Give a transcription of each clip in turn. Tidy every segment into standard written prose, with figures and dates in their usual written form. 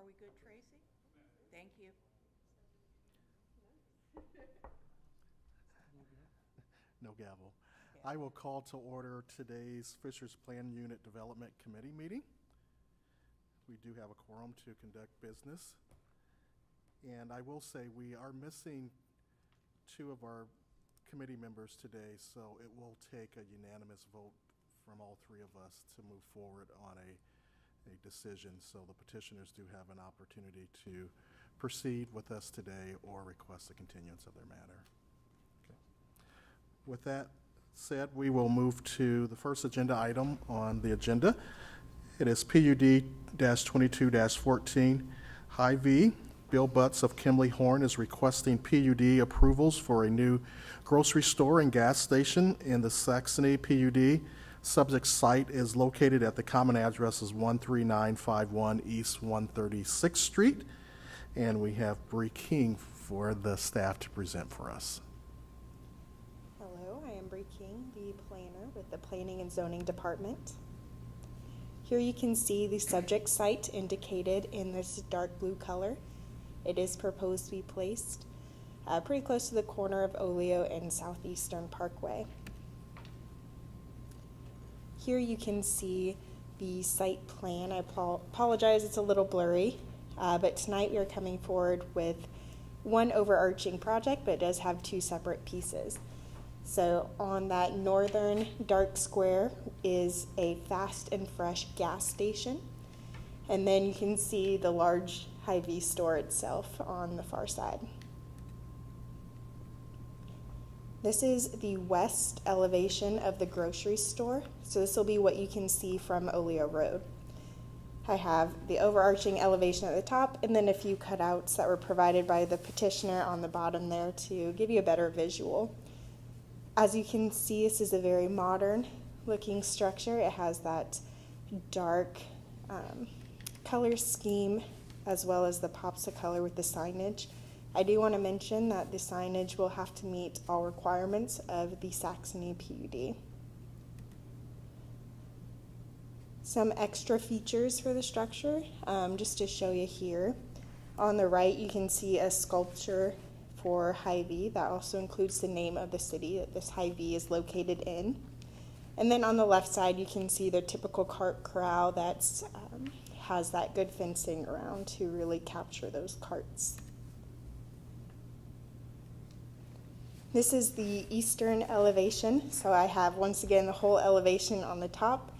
Are we good, Tracy? Thank you. No gavel. Yeah. I will call to order today's Fishers Plan Unit Development Committee meeting. We do have a quorum to conduct business. And I will say we are missing two of our committee members today, so it will take a unanimous vote from all three of us to move forward on a decision. So the petitioners do have an opportunity to proceed with us today or request a continuance of their matter. Okay. With that said, we will move to the first agenda item on the agenda. It is PUD-22-14, High V. Bill Butts of Kimley Horn is requesting PUD approvals for a new grocery store and gas station in the Saxony PUD. Subject site is located at the common addresses 13951 East 136th Street. And we have Bree King for the staff to present for us. Hello, I am Bree King, the planner with the Planning and Zoning Department. Here you can see the subject site indicated in this dark blue color. It is proposed to be placed pretty close to the corner of Oleo and Southeastern Parkway. Here you can see the site plan. I apologize, it's a little blurry, but tonight we are coming forward with one overarching project, but it does have two separate pieces. So on that northern dark square is a Fast and Fresh gas station. And then you can see the large Hy-Vee store itself on the far side. This is the west elevation of the grocery store. So this will be what you can see from Oleo Road. I have the overarching elevation at the top and then a few cutouts that were provided by the petitioner on the bottom there to give you a better visual. As you can see, this is a very modern looking structure. It has that dark color scheme as well as the pops of color with the signage. I do want to mention that the signage will have to meet all requirements of the Saxony PUD. Some extra features for the structure, just to show you here. On the right, you can see a sculpture for Hy-Vee. That also includes the name of the city that this Hy-Vee is located in. And then on the left side, you can see the typical cart corral that has that good fencing around to really capture those carts. This is the eastern elevation. So I have, once again, the whole elevation on the top,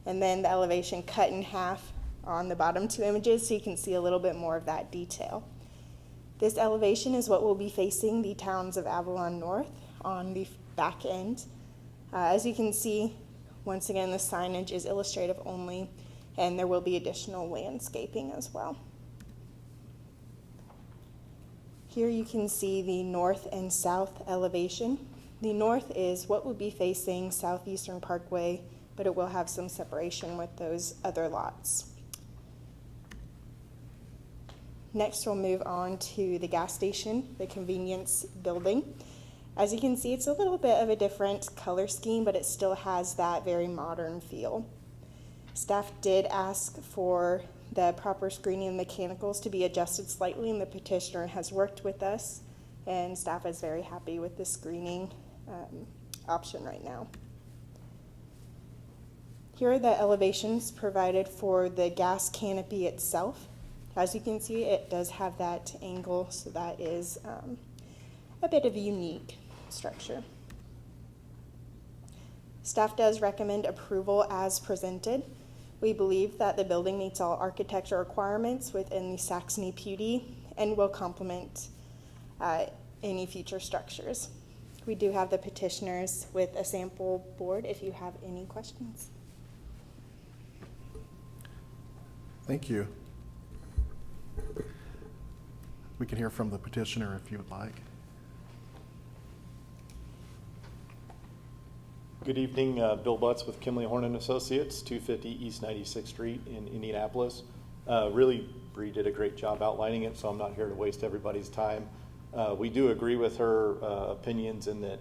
and then the elevation cut in half on the bottom two images, so you can see a little bit more of that detail. This elevation is what will be facing the towns of Avalon North on the back end. As you can see, once again, the signage is illustrative only, and there will be additional landscaping as well. Here you can see the north and south elevation. The north is what will be facing Southeastern Parkway, but it will have some separation with those other lots. Next, we'll move on to the gas station, the convenience building. As you can see, it's a little bit of a different color scheme, but it still has that very modern feel. Staff did ask for the proper screening and mechanicals to be adjusted slightly, and the petitioner has worked with us, and staff is very happy with the screening option right now. Here are the elevations provided for the gas canopy itself. As you can see, it does have that angle, so that is a bit of a unique structure. Staff does recommend approval as presented. We believe that the building meets all architecture requirements within the Saxony PUD and will complement any future structures. We do have the petitioners with a sample board if you have any questions. Thank you. We can hear from the petitioner if you would like. Good evening, Bill Butts with Kimley Horn and Associates, 250 East 96th Street in Indianapolis. Really, Bree did a great job outlining it, so I'm not here to waste everybody's time. We do agree with her opinions in that,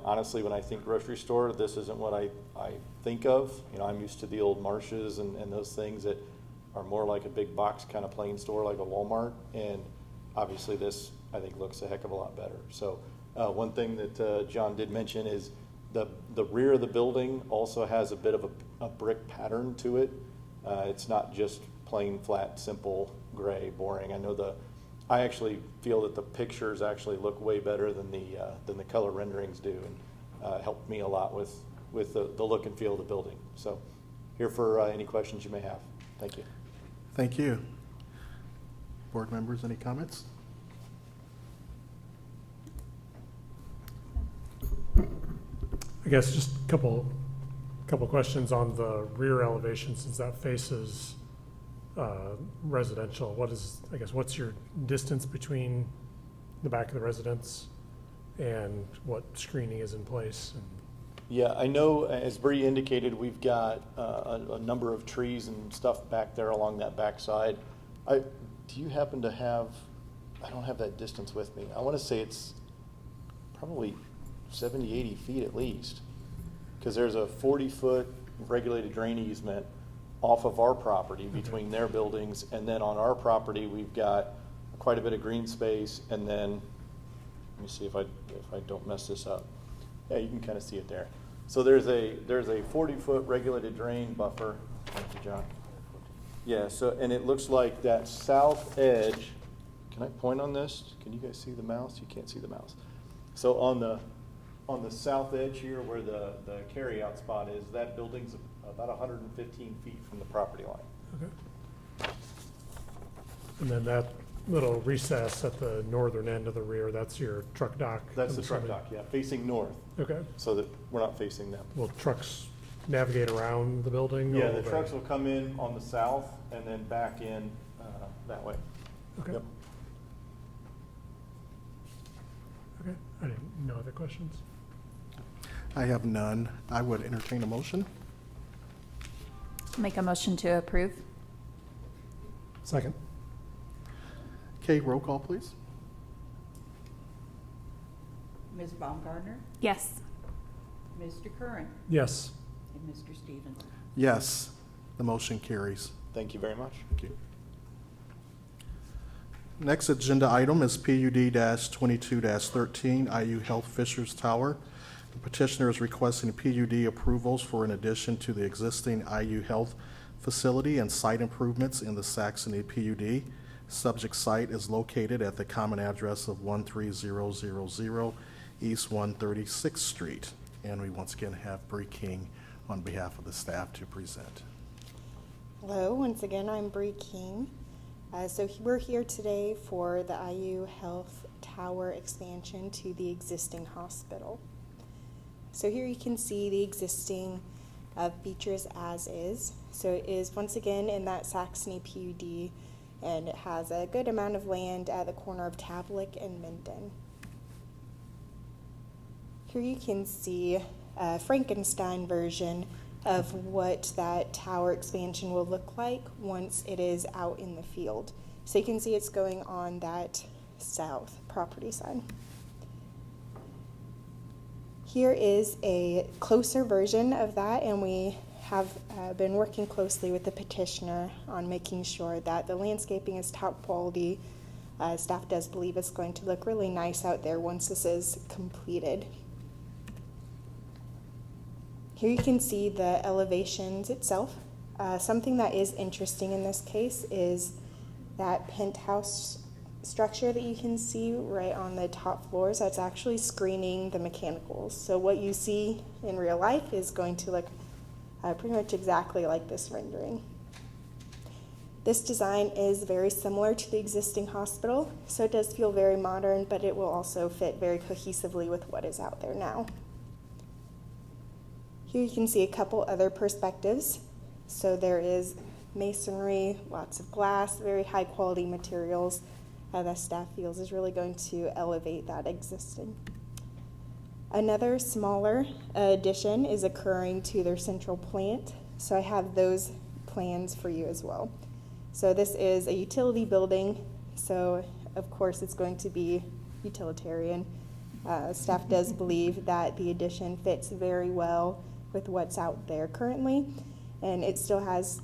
honestly, when I think grocery store, this isn't what I think of. I'm used to the old Marshes and those things that are more like a big box kind of plain store like a Walmart, and obviously this, I think, looks a heck of a lot better. So one thing that John did mention is the rear of the building also has a bit of a brick pattern to it. It's not just plain, flat, simple, gray, boring. I actually feel that the pictures actually look way better than the color renderings do, and helped me a lot with the look and feel of the building. So here for any questions you may have. Thank you. Thank you. Board members, any comments? I guess just a couple questions on the rear elevation, since that faces residential. What's your distance between the back of the residence and what screening is in place? Yeah, I know, as Bree indicated, we've got a number of trees and stuff back there along that backside. Do you happen to have, I don't have that distance with me. I want to say it's probably 70, 80 feet at least, because there's a 40-foot regulated drain easement off of our property between their buildings, and then on our property we've got quite a bit of green space, and then let me see if I don't mess this up. Yeah, you can kind of see it there. So there's a 40-foot regulated drain buffer. Thank you, John. Yeah, so, and it looks like that south edge, can I point on this? Can you guys see the mouse? You can't see the mouse. So on the south edge here where the carry-out spot is, that building's about 115 feet from the property line. Okay. And then that little recess at the northern end of the rear, that's your truck dock? That's the truck dock, yeah, facing north, Okay. so that we're not facing them. Will trucks navigate around the building? Yeah, or the will trucks they- will come in on the south and then back in that way. Okay. Yep. Okay. I didn't, no other questions? I have none. I would entertain a motion. Make a motion to approve. Second. Okay, roll call, please. Ms. Baumgartner, Yes. Mr. Curran, Yes. and Mr. Stevens. Yes, the motion carries. Thank you very much. Thank you. Next agenda item is PUD-22-13, IU Health Fishers Tower. The petitioner is requesting PUD approvals for an addition to the existing IU Health facility and site improvements in the Saxony PUD. Subject site is located at the common address of 13000 East 136th Street. And we once again have Bree King on behalf of the staff to present. Hello, once again, I'm Bree King. We're here today for the IU Health Tower expansion to the existing hospital. So here you can see the existing features as is. So it is once again in that Saxony PUD, and it has a good amount of land at the corner of Tavlik and Minden. Here you can see a Frankenstein version of what that tower expansion will look like once it is out in the field. So you can see it's going on that south property side. Here is a closer version of that, and we have been working closely with the petitioner on making sure that the landscaping is top quality. Staff does believe it's going to look really nice out there once this is completed. Here you can see the elevations itself. Something that is interesting in this case is that penthouse structure that you can see right on the top floors. That's actually screening the mechanicals. So what you see in real life is going to look pretty much exactly like this rendering. This design is very similar to the existing hospital, so it does feel very modern, but it will also fit very cohesively with what is out there now. Here you can see a couple other perspectives. So there is masonry, lots of glass, very high quality materials that staff feels is really going to elevate that existing. Another smaller addition is occurring to their central plant. So I have those plans for you as well. So this is a utility building. So of course it's going to be utilitarian. Staff does believe that the addition fits very well with what's out there currently, and it still has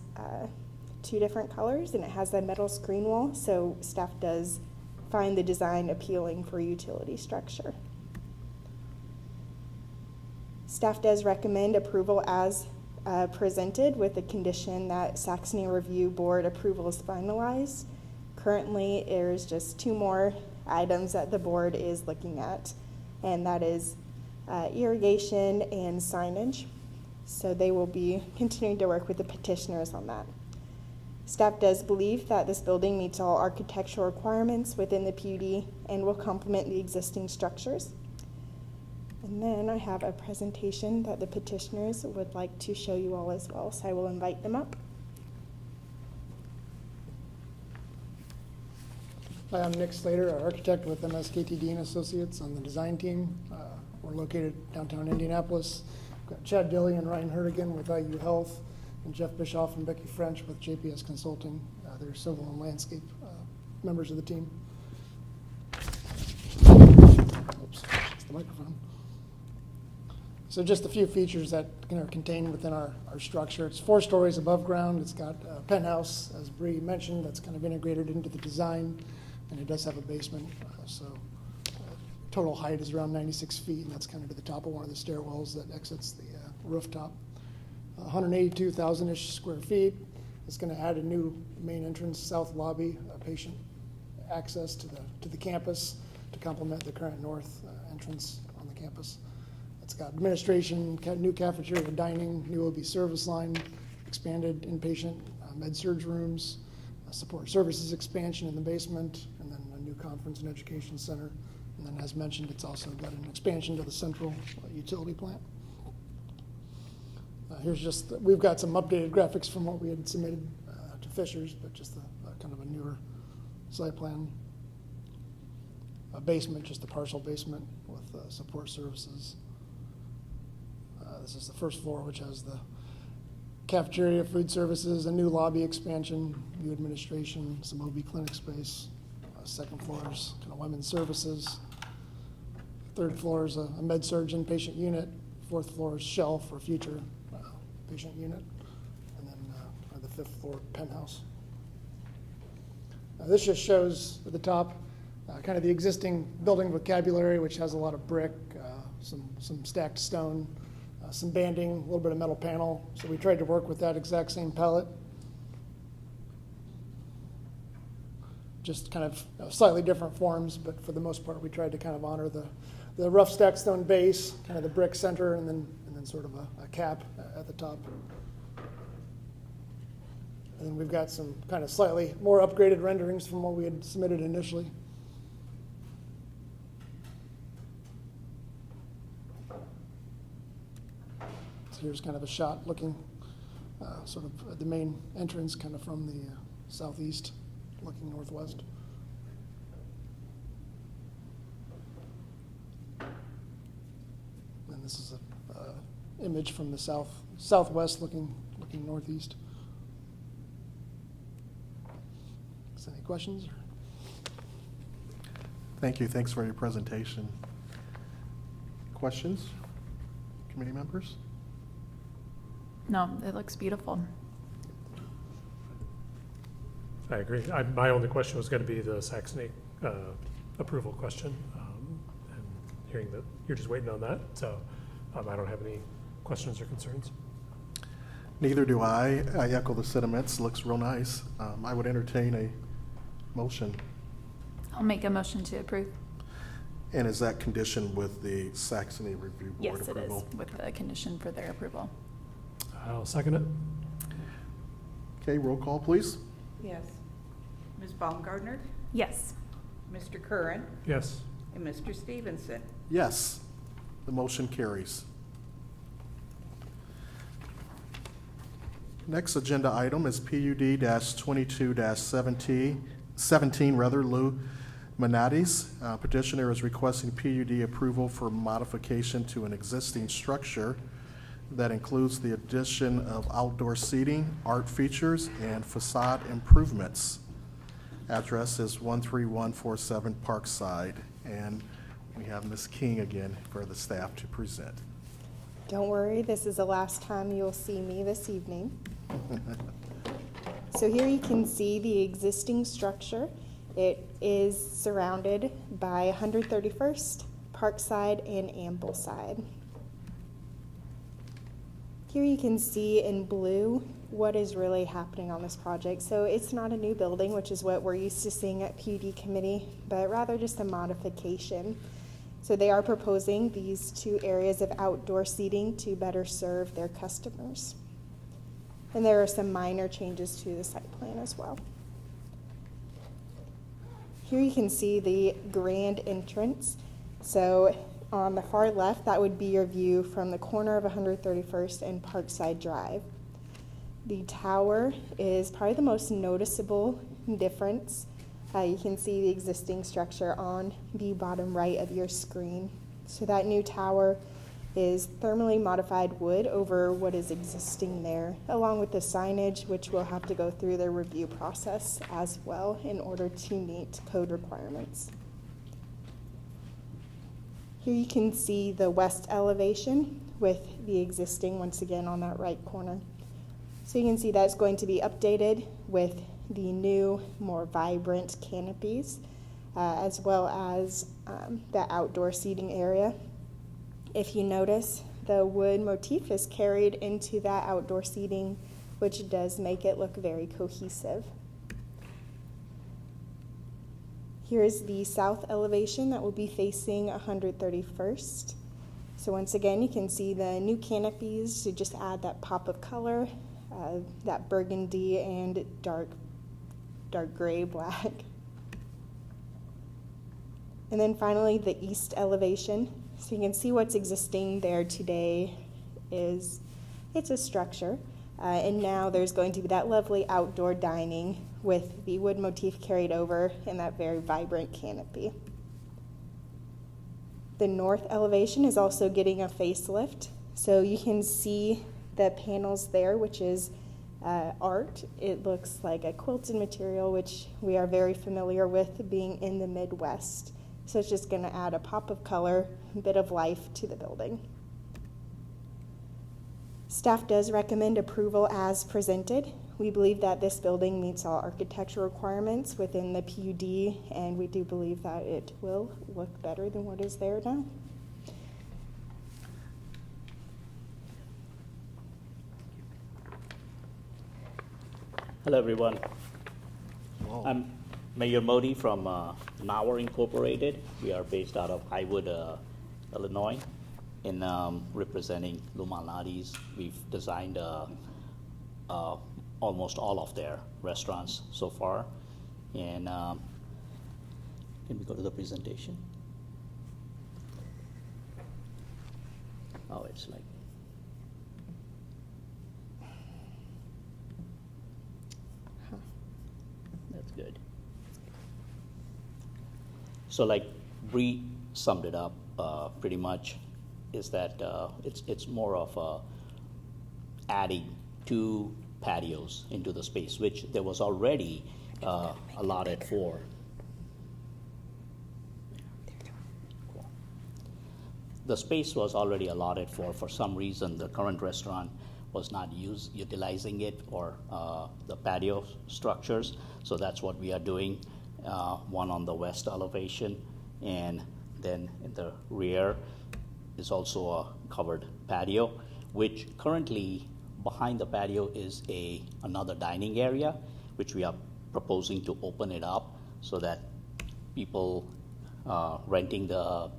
two different colors, and it has a metal screen wall, so staff does find the design appealing for utility structure. Staff does recommend approval as presented, with the condition that Saxony Review Board approval is finalized. Currently, there's just two more items that the board is looking at, and that is irrigation and signage. So they will be continuing to work with the petitioners on that. Staff does believe that this building meets all architectural requirements within the PUD and will complement the existing structures. And then I have a presentation that the petitioners would like to show you all as well, so I will invite them up. Hi, I'm Nick Slater, our architect with MSKTD and Associates on the design team. We're located downtown Indianapolis. We've got Chad Dilley and Ryan Hertigan with IU Health, and Jeff Bischoff and Becky French with JPS Consulting. They're civil and landscape members of the team. Oops, that's the microphone. So just a few features that are contained within our structure. It's 4 stories above ground. It's got a penthouse, as Bree mentioned, that's kind of integrated into the design, and it does have a basement. Total height is around 96 feet, and that's kind of to the top of one of the stairwells that exits the rooftop. 182,000-ish square feet. It's going to add a new main entrance, south lobby, patient access to the campus to complement the current north entrance on the campus. It's got administration, new cafeteria, dining, new OB service line, expanded inpatient med-surg rooms, support services expansion in the basement, and then a new conference and education center. And then, as mentioned, it's also got an expansion to the central utility plant. Here's just, we've got some updated graphics from what we had submitted to Fishers, but just kind of a newer site plan. A basement, just a partial basement with support services. This is the first floor, which has the cafeteria, food services, a new lobby expansion, new administration, some OB clinic space. Second floor is kind of women's services. Third floor is a med-surg inpatient unit. Fourth floor is shell for future patient unit. And then the fifth floor penthouse. This just shows at the top kind of the existing building vocabulary, which has a lot of brick, some stacked stone, some banding, a little bit of metal panel. So we tried to work with that exact same palette. Just kind of slightly different forms, but for the most part, we tried to kind of honor the rough stacked stone base, kind of the brick center, and then sort of a cap at the top. And then we've got some kind of slightly more upgraded renderings from what we had submitted initially. So here's kind of a shot looking sort of at the main entrance, kind of from the southeast, looking northwest. And this is a image from the southwest, looking northeast. Is any questions? Thank you. Thanks for your presentation. Questions, committee members? No, it looks beautiful. I agree. My only question was going to be the Saxony approval question, and hearing that you're just waiting on that, so I don't have any questions or concerns. Neither do I. I echo the sentiments. Looks real nice. I would entertain a motion. I'll make a motion to approve. And is that conditioned with the Saxony Review Board Yes, approval? it is, with the condition for their approval. I'll second it. Okay, roll call, please. Yes. Ms. Baumgartner, Yes. Mr. Curran, Yes. and Mr. Stevenson. Yes, the motion carries. Next agenda item is PUD-22-17, Lou Manatis. Petitioner is requesting PUD approval for modification to an existing structure that includes the addition of outdoor seating, art features, and facade improvements. Address is 13147 Parkside, and we have Ms. King again for the staff to present. Don't worry, this is the last time you'll see me this evening. So here you can see the existing structure. It is surrounded by 131st, Parkside, and Ambleside. Here you can see in blue what is really happening on this project. So it's not a new building, which is what we're used to seeing at PUD committee, but rather just a modification. So they are proposing these 2 areas of outdoor seating to better serve their customers. And there are some minor changes to the site plan as well. Here you can see the grand entrance. So on the far left, that would be your view from the corner of 131st and Parkside Drive. The tower is probably the most noticeable difference. You can see the existing structure on the bottom right of your screen. So that new tower is thermally modified wood over what is existing there, along with the signage, which will have to go through the review process as well in order to meet code requirements. Here you can see the west elevation with the existing, once again, on that right corner. So you can see that's going to be updated with the new, more vibrant canopies, as well as the outdoor seating area. If you notice, the wood motif is carried into that outdoor seating, which does make it look very cohesive. Here's the south elevation that will be facing 131st. So once again, you can see the new canopies to just add that pop of color, that burgundy and dark gray black. And then finally, the east elevation. So you can see what's existing there today is it's a structure. And now there's going to be that lovely outdoor dining with the wood motif carried over and that very vibrant canopy. The north elevation is also getting a facelift. So you can see the panels there, which is art. It looks like a quilted material, which we are very familiar with being in the Midwest. So it's just going to add a pop of color, a bit of life to the building. Staff does recommend approval as presented. We believe that this building meets all architectural requirements within the PUD, and we do believe that it will look better than what is there now. Hello, everyone. Whoa. I'm Mayor Modi from Nauer Incorporated. We are based out of Highwood, Illinois, in representing Lumaladi's. We've designed almost all of their restaurants so far. And can we go to the presentation? Oh, it's like. That's good. So like Bree summed it up pretty much, is that it's more of adding 2 patios into the space, which there was already allotted for. Cool. The space was already allotted for some reason the current restaurant was not utilizing it or the patio structures. So that's what we are doing, one on the west elevation, and then in the rear is also a covered patio, which currently behind the patio is another dining area, which we are proposing to open it up so that people renting the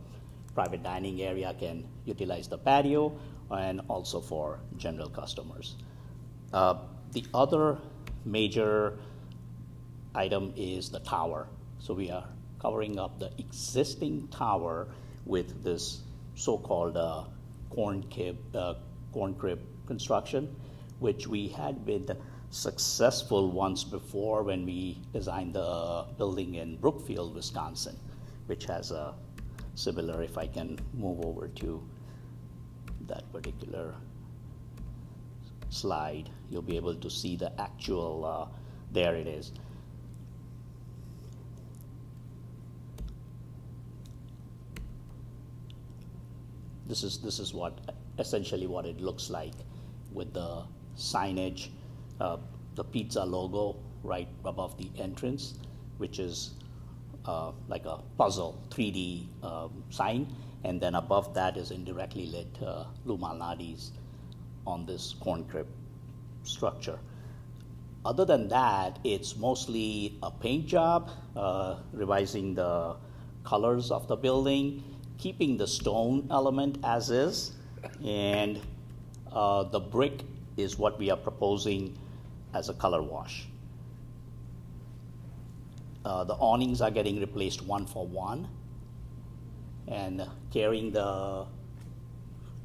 private dining area can utilize the patio, and also for general customers. The other major item is the tower. So we are covering up the existing tower with this so-called corn crib construction, which we had been successful once before when we designed the building in Brookfield, Wisconsin, which has a similar, if I can move over to that particular slide, you'll be able to see the actual, there it is. This is what essentially what it looks like with the signage. The the pizza logo right above the entrance, which is like a puzzle 3D sign, and then above that is indirectly lit Lou Malnati's on this corn crib structure. Other than that, it's mostly a paint job, revising the colors of the building, keeping the stone element as is, and the brick is what we are proposing as a color wash. The awnings are getting replaced 1-for-1, and carrying the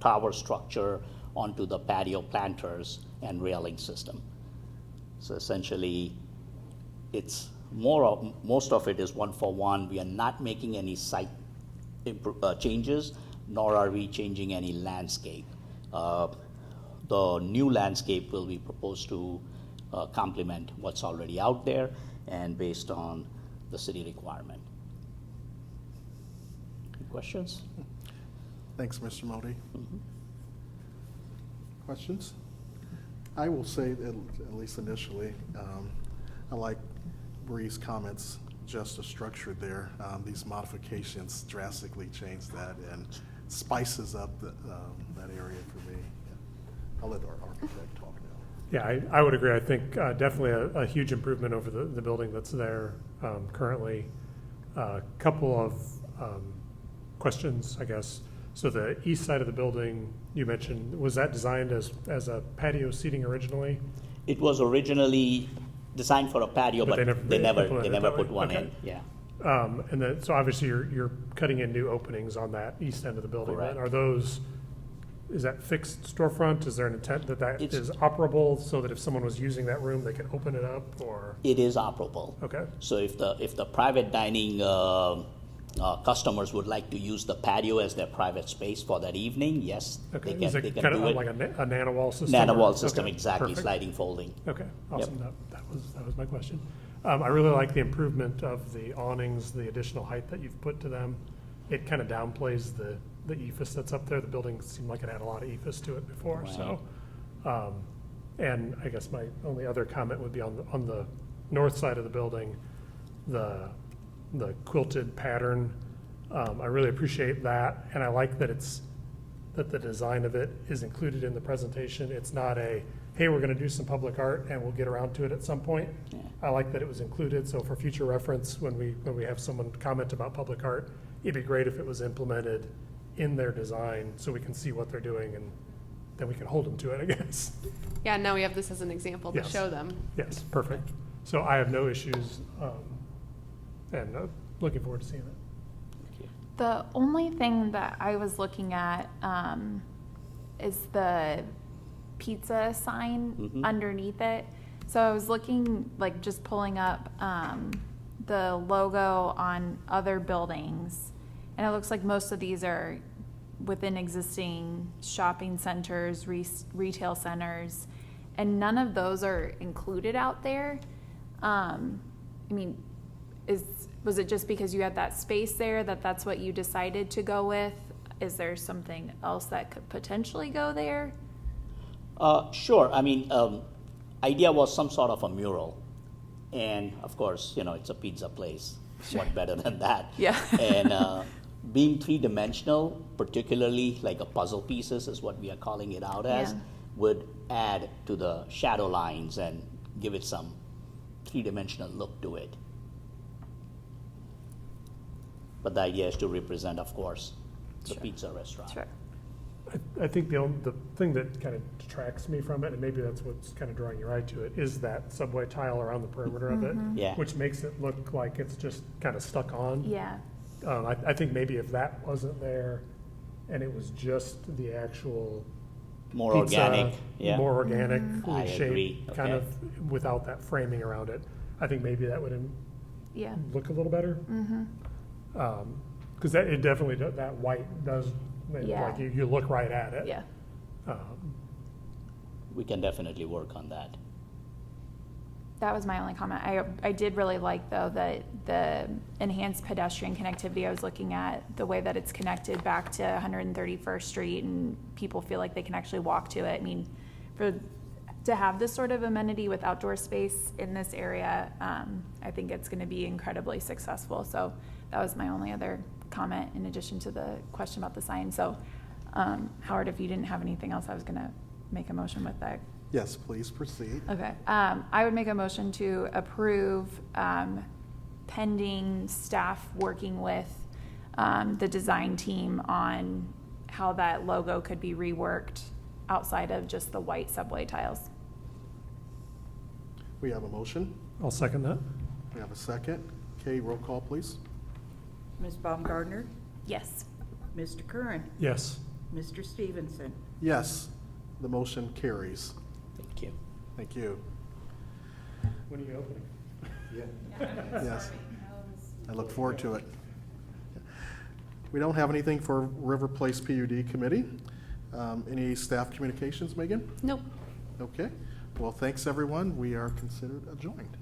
tower structure onto the patio planters and railing system. So essentially, it's most of it is 1-for-1. We are not making any site changes, nor are we changing any landscape. The new landscape will be proposed to complement what's already out there and based on the city requirement. Any questions? Thanks, Mr. Modi. Questions? I will say, at least initially, I like Bree's comments, just the structure there. These modifications drastically change that and spices up that area for me. Yeah. I'll let our architect talk now. Yeah, I would agree. I think definitely a huge improvement over the building that's there currently. A couple of questions, I guess. So the east side of the building, you mentioned, was that designed as a patio seating originally? It was originally designed for a patio, but they never put one okay. in. Yeah. And then, so obviously you're cutting in new openings on that east end of the building. Correct. Are those, is that fixed storefront? Is there an intent that It's- is operable so that if someone was using that room, they can open it up, or? It is operable. Okay. So if the private dining customers would like to use the patio as their private space for that evening, yes, Okay. they Is can it do kind of it. like a nano-wall system? Nano-wall or- system, okay, exactly, perfect. sliding folding. Okay, awesome. That was my question. I really like the improvement of the awnings, the additional height that you've put to them. It kind of downplays the ephes that's up there. The building seemed like it had a lot of ephes to it before, so. And I guess my only other comment would be on the north side of the building, the quilted pattern. I really appreciate that, and I like that that the design of it is included in the presentation. It's not hey, we're gonna do some public art and we'll get around to it at some point. Yeah. I like that it was included, so for future reference, when we have someone comment about public art, it'd be great if it was implemented in their design so we can see what they're doing, and then we can hold them to it, I guess. Yeah, now we have this as an example to Yes. show them. Yes, perfect. So I have no issues, and looking forward to seeing it. The only thing that I was looking at is the pizza sign underneath it. So I was looking, like, just pulling up the logo on other buildings, and it looks like most of these are within existing shopping centers, retail centers, and none of those are included out there. I mean, was it just because you had that space there that's what you decided to go with? Is there something else that could potentially go there? Sure. I mean, idea was some sort of a mural, and of course, it's a pizza place. Sure. What better than that? Yeah. And being three-dimensional, particularly like a puzzle pieces is what we are calling it out as, Yeah. would add to the shadow lines and give it some three-dimensional look to it. But the idea is to represent, of course, the Sure. pizza restaurant. Sure. I think the thing that kind of detracts me from it, and maybe that's what's kind of drawing your eye to it, is that subway tile around the perimeter of it, Yeah. which makes it look like it's just kind of stuck on. Yeah. I think maybe if that wasn't there and it was just the actual More pizza, organic, yeah. more organic I shape, agree, kind okay. of without that framing around it, I think maybe that would Yeah. look a little better. Because it definitely that white does Yeah. like you look right at it. Yeah. We can definitely work on that. That was my only comment. I did really like, though, that the enhanced pedestrian connectivity, I was looking at the way that it's connected back to 131st Street, and people feel like they can actually walk to it. I mean, for to have this sort of amenity with outdoor space in this area, I think it's going to be incredibly successful. So that was my only other comment in addition to the question about the sign. So Howard, if you didn't have anything else, I was going to make a motion with that. Yes, please proceed. Okay. I would make a motion to approve pending staff working with the design team on how that logo could be reworked outside of just the white subway tiles. We have a motion. I'll second that. We have a second. Kay, roll call, please. Ms. Baumgartner? Yes. Mr. Curran? Yes. Mr. Stevenson? Yes, the motion carries. Thank you. Thank you. When are you opening? Yes, I look forward to it. We don't have anything for River Place PUD Committee. Any staff communications, Megan? Nope. Okay. Well, thanks, everyone. We are considered adjourned.